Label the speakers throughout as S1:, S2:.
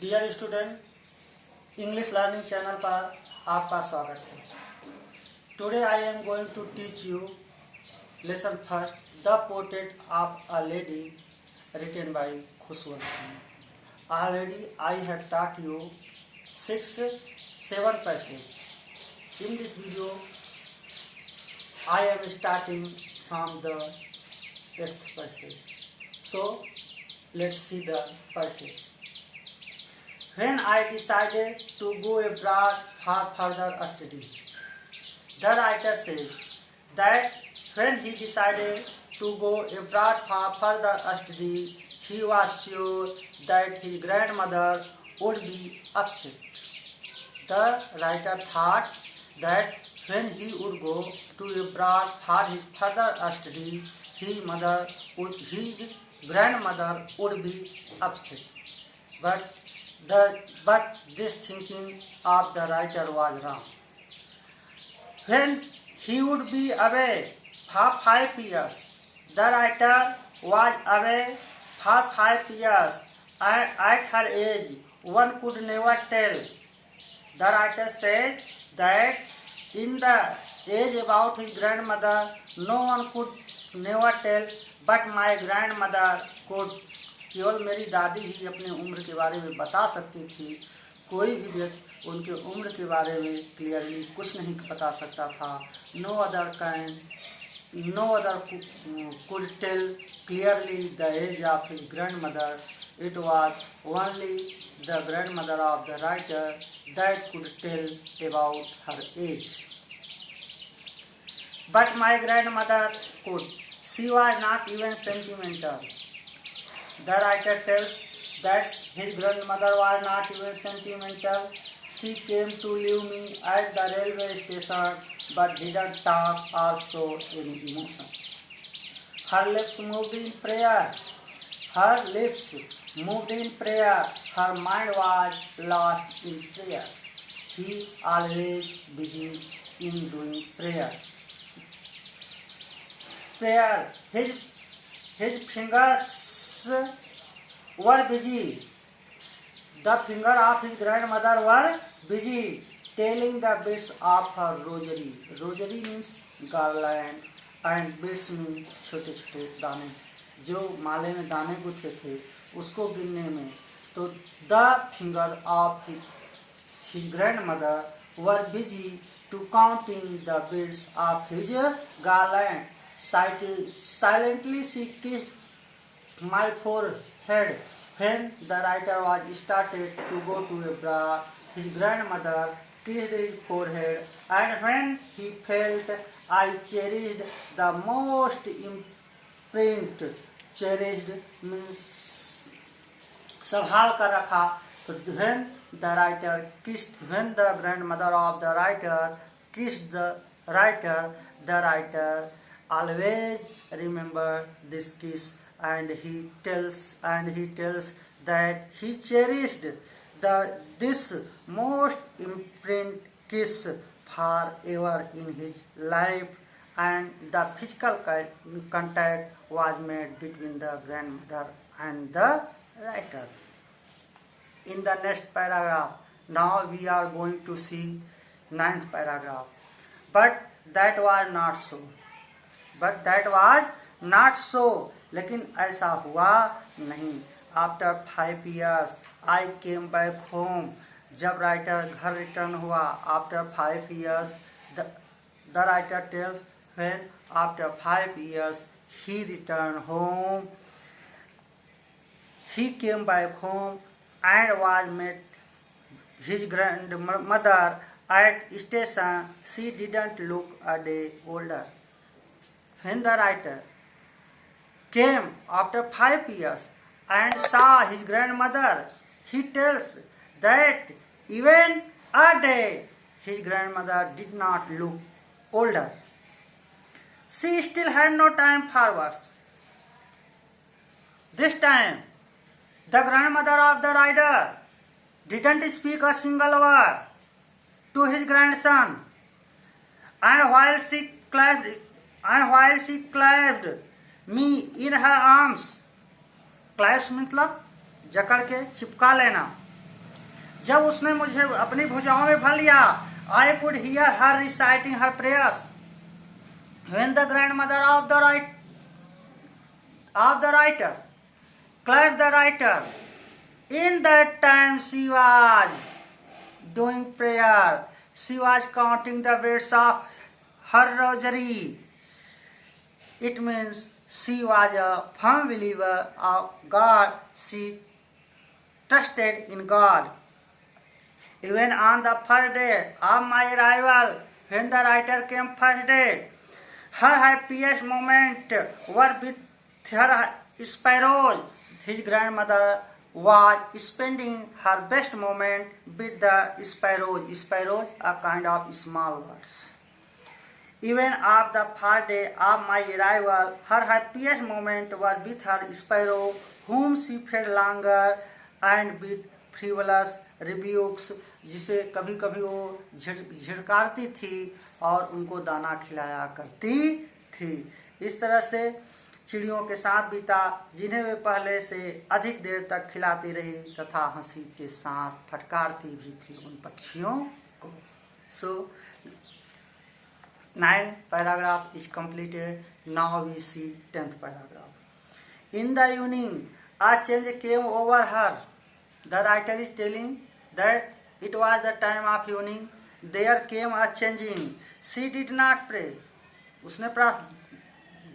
S1: Dear student, English learning channel पर आपका स्वागत है। Today I am going to teach you lesson first, the portrait of a lady written by Khushwant Singh. Already I have taught you 6-7 passages. In this video, I am starting from the 8th passage. So, let's see the passage. When I decided to go abroad for further studies, the writer says that when he decided to go abroad for further studies, he was sure that his grandmother would be upset. The writer thought that when he would go to abroad for his further studies, his grandmother would be upset. But this thinking of the writer was wrong. When he would be away for 5 years, the writer was away for 5 years, and at her age, one could never tell. The writer said that in the age about his grandmother, no one could never tell, but my grandmother could. केवल मेरी दादी ही अपने उम्र के बारे में बता सकती थी। कोई भी व्यक्ति उनके उम्र के बारे में क्लियरली कुछ नहीं बता सकता था। No other could tell clearly the age of his grandmother. It was only the grandmother of the writer that could tell about her age. But my grandmother could. She was not even sentimental. The writer tells that his grandmother was not even sentimental. She came to leave me at the railway station but didn't talk or show any emotion. Her lips moved in prayer. Her mind was lost in prayer. He always busy in doing prayer. His fingers were busy. The fingers of his grandmother were busy telling the beads of her rosary. Rosary means garland and beads means छोटे छोटे दाने, जो माले में दाने गुथे थे उसको गिनने में। तो the finger of his grandmother were busy to counting the beads of his garland. Silently she kissed my forehead. When the writer was started to go to abroad, his grandmother kissed his forehead, and when he felt I cherished the most imprint. Cherished means संभाल कर रखा। तो when the grandmother of the writer kissed the writer always remember this kiss. And he tells that he cherished this most imprint kiss forever in his life, and the physical contact was made between the grandmother and the writer. In the next paragraph, now we are going to see 9th paragraph. But that was not so. लेकिन ऐसा हुआ नहीं। After 5 years I came back home. जब writer घर return हुआ, after 5 years, the writer tells when after 5 years he returned home, he came back home and was met his grandmother at station. She didn't look a day older. When the writer came after 5 years and saw his grandmother, he tells that even a day his grandmother did not look older. She still had no time for words. This time, the grandmother of the writer didn't speak a single word to his grandson, and while she clasped me in her arms, clasps मतलब जकड़ के चिपका लेना, जब उसने मुझे अपनी भुजाओं में भर लिया, I could hear her reciting her prayers. When the grandmother of the writer clapped the writer, in that time she was doing prayer. She was counting the beads of her rosary. It means she was a firm believer of God. She trusted in God. Even on the first day of my arrival, when the writer came first day, her happiest moment were with her sparrows. His grandmother was spending her best moment with the sparrows. Sparrows are kind of small birds. Even on the first day of my arrival, her happiest moment was with her sparrow, whom she fed longer and with frivolous rebukes, जिसे कभी कभी वो झिड़कारती थी और उनको दाना खिलाया करती थी। इस तरह से चिड़ियों के साथ बीता, जिन्हें वे पहले से अधिक देर तक खिलाती रही तथा हंसी के साथ फटकारती भी थी उन पक्षियों को। So 9th paragraph is completed. Now we see 10th paragraph. In the evening, a change came over her. The writer is telling that it was the time of evening. There came a changing. She did not pray. उसने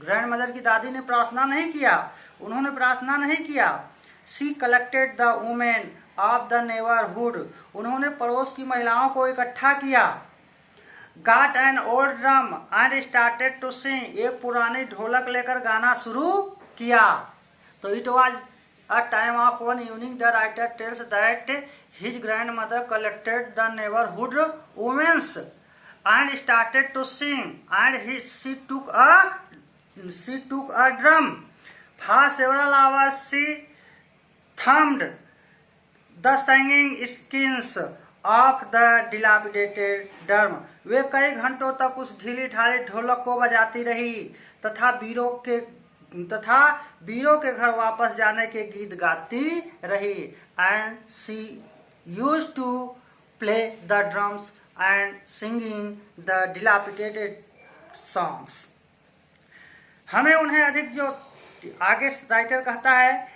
S1: grandmother की दादी ने प्रार्थना नहीं किया, उन्होंने प्रार्थना नहीं किया। She collected the women of the neighborhood. उन्होंने पड़ोस की महिलाओं को इकट्ठा किया। Got an old drum and started to sing. एक पुरानी ढोलक लेकर गाना शुरू किया। तो it was a time of one evening. The writer tells that his grandmother collected the neighborhood women and started to sing, and she took a drum. For several hours she thumped the singing skins of the dilapidated drum. वे कई घंटों तक उस ढीली ढाली ढोलक को बजाती रही तथा वीरों के घर वापस जाने के गीत गाती रही। And she used to play the drums and singing the dilapidated songs. हमें उन्हें अधिक जो आगे राइटर कहता है,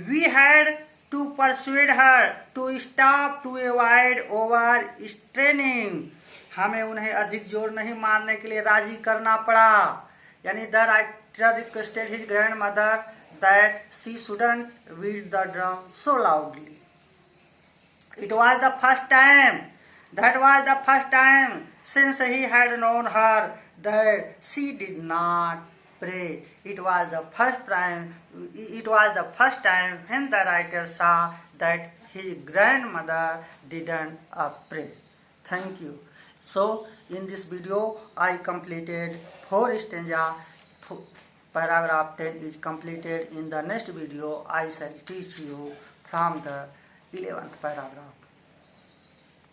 S1: we had to persuade her to stop to avoid overstraining. हमें उन्हें अधिक जोर नहीं मारने के लिए राजी करना पड़ा। यानी the writer requested his grandmother that she shouldn't beat the drum so loudly. That was the first time since he had known her that she did not pray. It was the first time when the writer saw that his grandmother didn't pray. Thank you. So in this video I completed 4 stanza. Paragraph 10 is completed. In the next video I shall teach you from the 11th paragraph.